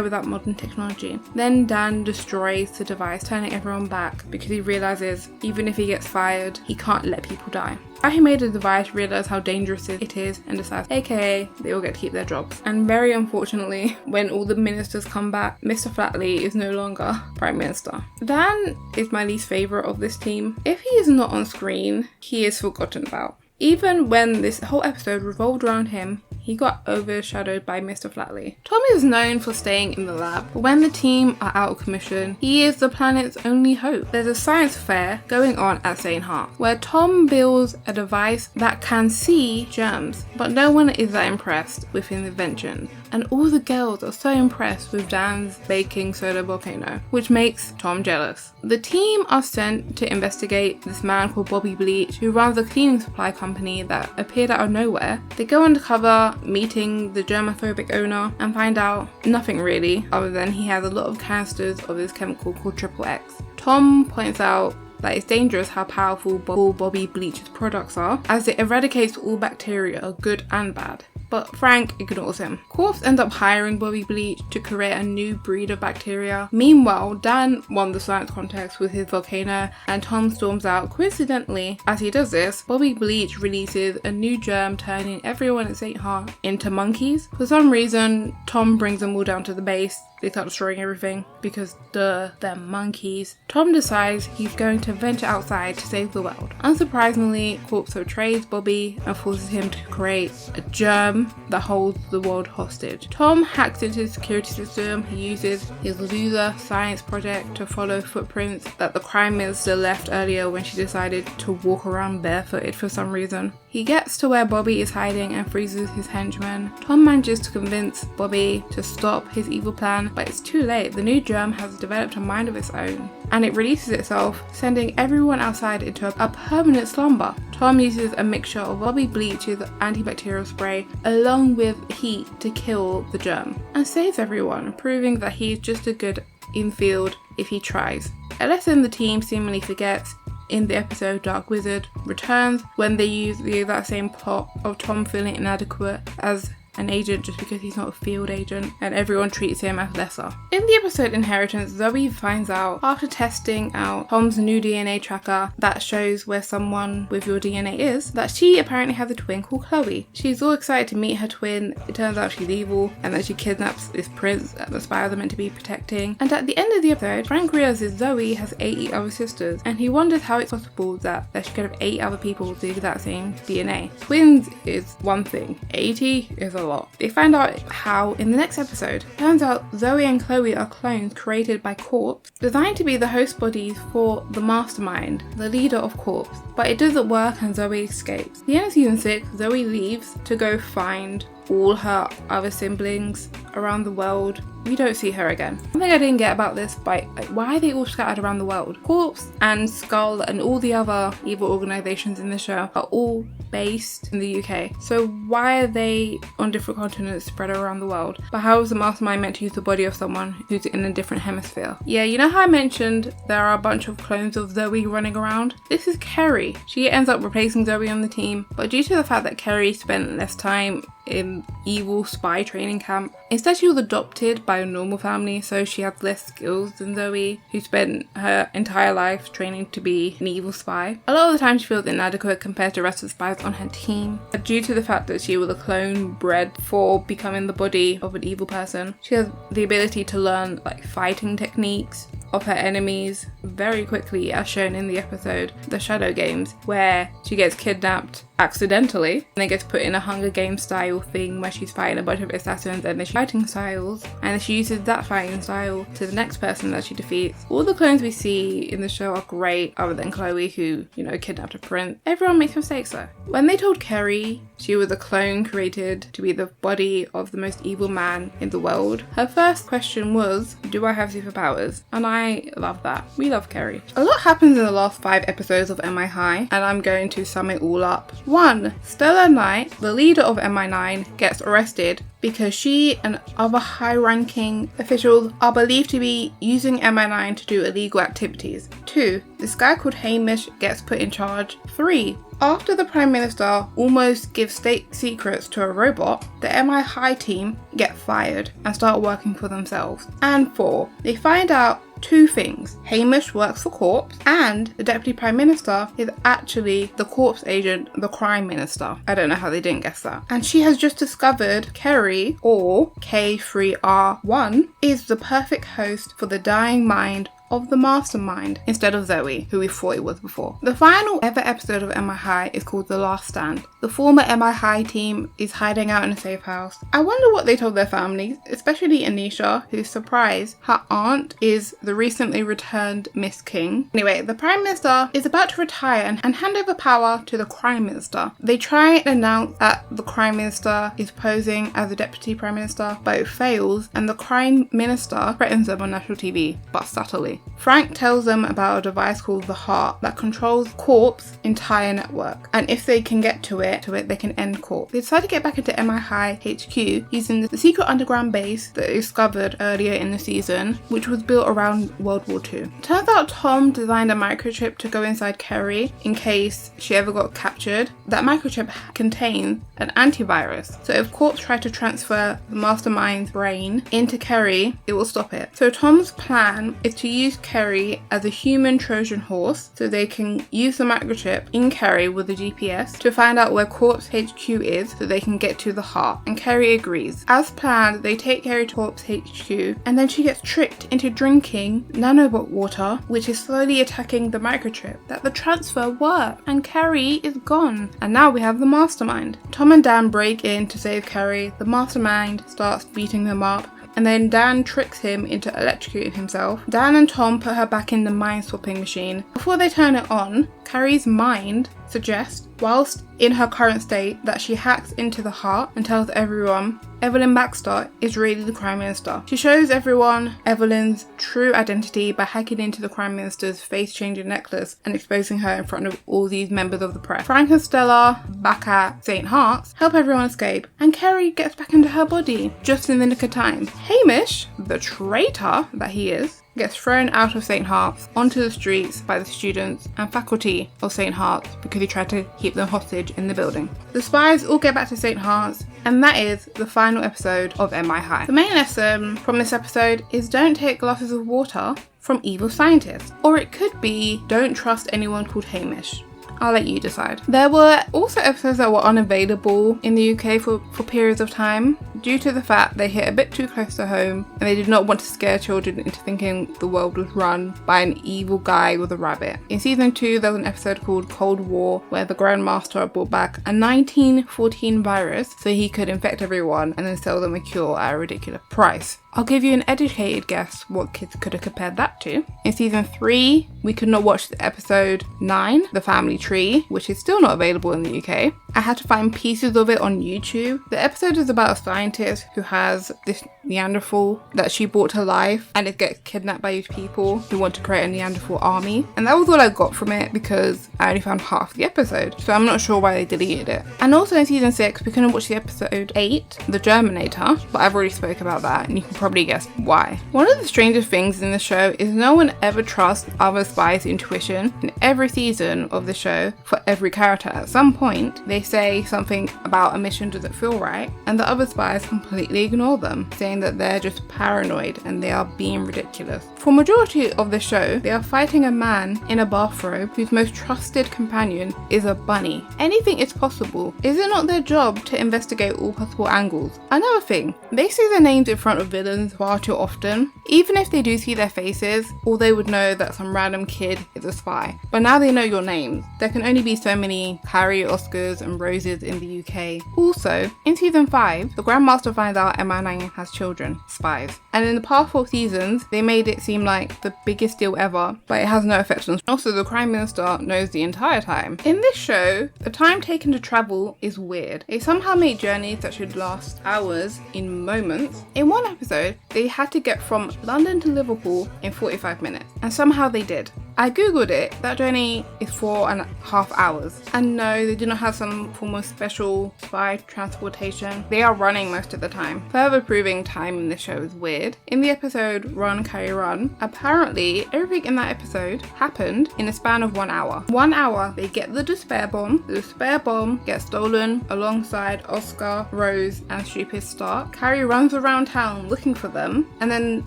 without modern technology. Then Dan destroys the device, turning everyone back because he realizes even if he gets fired, he can't let people die. He made the device realize how dangerous it is and decides, aka they all get to keep their jobs. And very unfortunately, when all the ministers come back, Mr. Flatley is no longer Prime Minister. Dan is my least favourite of this team. If he is not on screen, he is forgotten about. Even when this whole episode revolved around him, he got overshadowed by Mr. Flatley. Tom is known for staying in the lab, but when the team are out of commission, he is the planet's only hope. There's a science fair going on at St. Heart, where Tom builds a device that can see germs, but no one is that impressed with his invention. And all the girls are so impressed with Dan's baking soda volcano, which makes Tom jealous. The team are sent to investigate this man called Bobby Bleach, who runs a cleaning supply company that appeared out of nowhere. They go undercover, meeting the germophobic owner, and find out nothing really, other than he has a lot of canisters of this chemical called XXX. Tom points out that it's dangerous how powerful Bobby Bleach's products are, as it eradicates all bacteria, good and bad. But Frank ignores him. Corps end up hiring Bobby Bleach to create a new breed of bacteria. Meanwhile, Dan won the science contest with his volcano, and Tom storms out. Coincidentally, as he does this, Bobby Bleach releases a new germ, turning everyone at St. Heart into monkeys. For some reason, Tom brings them all down to the base. They start destroying everything because they're monkeys. Tom decides he's going to venture outside to save the world. Unsurprisingly, Corpse betrays Bobby and forces him to create a germ that holds the world hostage. Tom hacks into the security system. He uses his loser science project to follow footprints that the crime minister left earlier when she decided to walk around barefooted for some reason. He gets to where Bobby is hiding and freezes his henchmen. Tom manages to convince Bobby to stop his evil plan, but it's too late. The new germ has developed a mind of its own, and it releases itself, sending everyone outside into a permanent slumber. Tom uses a mixture of Bobby Bleach's antibacterial spray along with heat to kill the germ, and saves everyone, proving that he's just as good in field if he tries. A lesson the team seemingly forgets in the episode Dark Wizard returns when they use the exact same plot of Tom feeling inadequate as an agent just because he's not a field agent, and everyone treats him as lesser. In the episode Inheritance, Zoe finds out after testing out Tom's new DNA tracker that shows where someone with your DNA is, that she apparently has a twin called Chloe. She's all excited to meet her twin. It turns out she's evil and that she kidnaps this prince that the spies are meant to be protecting. And at the end of the episode, Frank realizes Zoe has 80 other sisters, and he wonders how it's possible that she could have 8 other people with the exact same DNA. Twins is one thing, 80 is a lot. They find out how in the next episode. Turns out Zoe and Chloe are clones created by Corpse, designed to be the host bodies for the mastermind, the leader of Corpse, but it doesn't work and Zoe escapes. At the end of season 6, Zoe leaves to go find all her other siblings around the world. We don't see her again. One thing I didn't get about this, but why are they all scattered around the world? Corpse and Skull and all the other evil organizations in the show are all based in the UK. So why are they on different continents spread around the world? But how is the mastermind meant to use the body of someone who's in a different hemisphere? Yeah, you know how I mentioned there are a bunch of clones of Zoe running around? This is Kerry. She ends up replacing Zoe on the team, but due to the fact that Kerry spent less time in evil spy training camp, instead she was adopted by a normal family, so she has less skills than Zoe, who spent her entire life training to be an evil spy. A lot of the time she feels inadequate compared to the rest of the spies on her team. But due to the fact that she was a clone bred for becoming the body of an evil person, she has the ability to learn like fighting techniques of her enemies very quickly, as shown in the episode The Shadow Games, where she gets kidnapped accidentally and then gets put in a Hunger Games style thing where she's fighting a bunch of assassins, and then she's fighting styles, and then she uses that fighting style to the next person that she defeats. All the clones we see in the show are great, other than Chloe, who, you know, kidnapped a prince. Everyone makes mistakes though. When they told Kerry she was a clone created to be the body of the most evil man in the world, her first question was, do I have superpowers? And I love that. We love Kerry. A lot happens in the last 5 episodes of M.i.high, and I'm going to sum it all up. 1. Stella Knight, the leader of MI9, gets arrested because she and other high-ranking officials are believed to be using MI9 to do illegal activities. 2. This guy called Hamish gets put in charge. 3. After the Prime Minister almost gives state secrets to a robot, the m.i.high team get fired and start working for themselves. And 4. They find out 2 things. Hamish works for Corpse, and the Deputy Prime Minister is actually the Corpse agent, the Crime Minister. I don't know how they didn't guess that. And she has just discovered Kerry, or K3R1, is the perfect host for the dying mind of the mastermind instead of Zoe, who we thought it was before. The final ever episode of M.i.high is called The Last Stand. The former M.i.high team is hiding out in a safe house. I wonder what they told their families, especially Anisha, who's surprised her aunt is the recently returned Miss King. Anyway, the Prime Minister is about to retire and hand over power to the Crime Minister. They try and announce that the Crime Minister is posing as the Deputy Prime Minister, but it fails, and the Crime Minister threatens them on national TV, but subtly. Frank tells them about a device called the Heart that controls Corp's entire network, and if they can get to it, they can end Corp. They decide to get back into m.i.high HQ using the secret underground base that they discovered earlier in the season, which was built around World War II. Turns out Tom designed a microchip to go inside Kerry in case she ever got captured. That microchip contains an antivirus, so if Corp tried to transfer the mastermind's brain into Kerry, it will stop it. So Tom's plan is to use Kerry as a human Trojan horse so they can use the microchip in Kerry with the GPS to find out where Corp's HQ is so they can get to the Heart, and Kerry agrees. As planned, they take Kerry to Corp's HQ, and then she gets tricked into drinking nanobot water, which is slowly attacking the microchip. That the transfer worked, and Kerry is gone. And now we have the mastermind. Tom and Dan break in to save Kerry. The mastermind starts beating them up, and then Dan tricks him into electrocuting himself. Dan and Tom put her back in the mind swapping machine. Before they turn it on, Kerry's mind suggests, whilst in her current state, that she hacks into the Heart and tells everyone Evelyn Baxter is really the Crime Minister. She shows everyone Evelyn's true identity by hacking into the Crime Minister's face-changing necklace and exposing her in front of all these members of the press. Frank and Stella, back at St. Heart's, help everyone escape, and Kerry gets back into her body just in the nick of time. Hamish, the traitor that he is, gets thrown out of St. Heart's onto the streets by the students and faculty of St. Heart's because he tried to keep them hostage in the building. The spies all get back to St. Heart's, and that is the final episode of M.i.high. The main lesson from this episode is don't take glasses of water from evil scientists. Or it could be don't trust anyone called Hamish. I'll let you decide. There were also episodes that were unavailable in the UK for periods of time due to the fact they hit a bit too close to home and they did not want to scare children into thinking the world was run by an evil guy with a rabbit. In season 2, there was an episode called Cold War where the Grand Master brought back a 1914 virus so he could infect everyone and then sell them a cure at a ridiculous price. I'll give you an educated guess what kids could have compared that to. In season 3, we could not watch the episode 9, The Family Tree, which is still not available in the UK. I had to find pieces of it on YouTube. The episode is about a scientist who has this Neanderthal that she brought to life and it gets kidnapped by these people who want to create a Neanderthal army. And that was all I got from it because I only found half the episode, so I'm not sure why they deleted it. And also in season 6 we couldn't watch the episode 8, the Germinator, but I've already spoke about that and you can probably guess why. One of the strangest things in the show is no one ever trusts other spies' intuition. In every season of the show, for every character, at some point they say something about a mission doesn't feel right and the other spies completely ignore them, saying that they're just paranoid and they are being ridiculous. For majority of the show, they are fighting a man in a bathrobe whose most trusted companion is a bunny. Anything is possible. Is it not their job to investigate all possible angles? Another thing, they say their names in front of villains far too often. Even if they do see their faces, all they would know that some random kid is a spy. But now they know your names. There can only be so many Harry, Oscars and Roses in the UK. Also, in season 5, the Grandmaster finds out m.i.high has children, spies. And in the past 4 seasons, they made it seem like the biggest deal ever, but it has no effect on. Also, the Prime Minister knows the entire time. In this show, the time taken to travel is weird. They somehow make journeys that should last hours in moments. In one episode, they had to get from London to Liverpool in 45 minutes, and somehow they did. I googled it, that journey is 4.5 hours. And no, they do not have some form of special spy transportation. They are running most of the time, further proving time in the show is weird. In the episode Run, Carry, Run, apparently everything in that episode happened in a span of 1 hour. 1 hour, they get the despair bomb gets stolen alongside Oscar, Rose and Stupid Stark. Carrie runs around town looking for them and then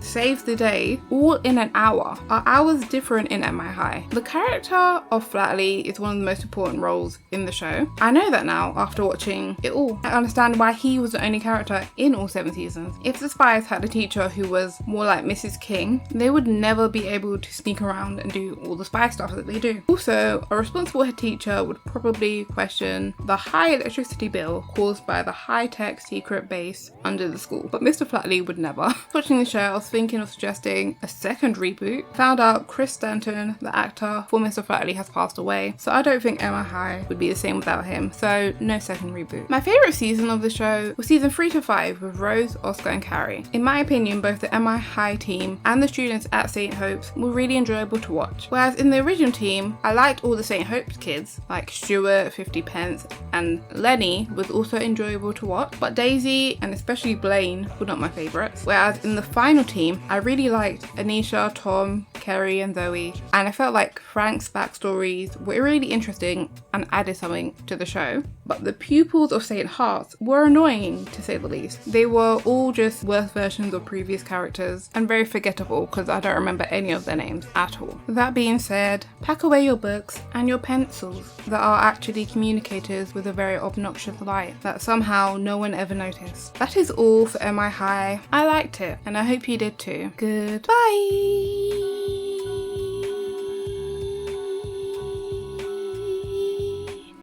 saves the day, all in an hour. Are hours different in m.i.high? The character of Flatley is one of the most important roles in the show. I know that now after watching it all. I understand why he was the only character in all 7 seasons. If the spies had a teacher who was more like Mrs. King, they would never be able to sneak around and do all the spy stuff that they do. Also, a responsible head teacher would probably question the high electricity bill caused by the high-tech secret base under the school, but Mr. Flatley would never. Watching the show, I was thinking of suggesting a second reboot. Found out Chris Stanton, the actor for Mr. Flatley, has passed away, so I don't think m.i.high would be the same without him, so no second reboot. My favourite season of the show was season 3 to 5 with Rose, Oscar and Carrie. In my opinion, both the m.i.high team and the students at St. Hope's were really enjoyable to watch. Whereas in the original team, I liked all the St. Hope's kids, like Stuart, 50 Pence and Lenny was also enjoyable to watch, but Daisy and especially Blaine were not my favourites. Whereas in the final team, I really liked Anisha, Tom, Kerry and Zoe, and I felt like Frank's backstories were really interesting and added something to the show. But the pupils of St. Hearts were annoying to say the least. They were all just worse versions of previous characters and very forgettable because I don't remember any of their names at all. That being said, pack away your books and your pencils that are actually communicators with a very obnoxious light that somehow no one ever noticed. That is all for m.i.high. I liked it and I hope you did too. Goodbye!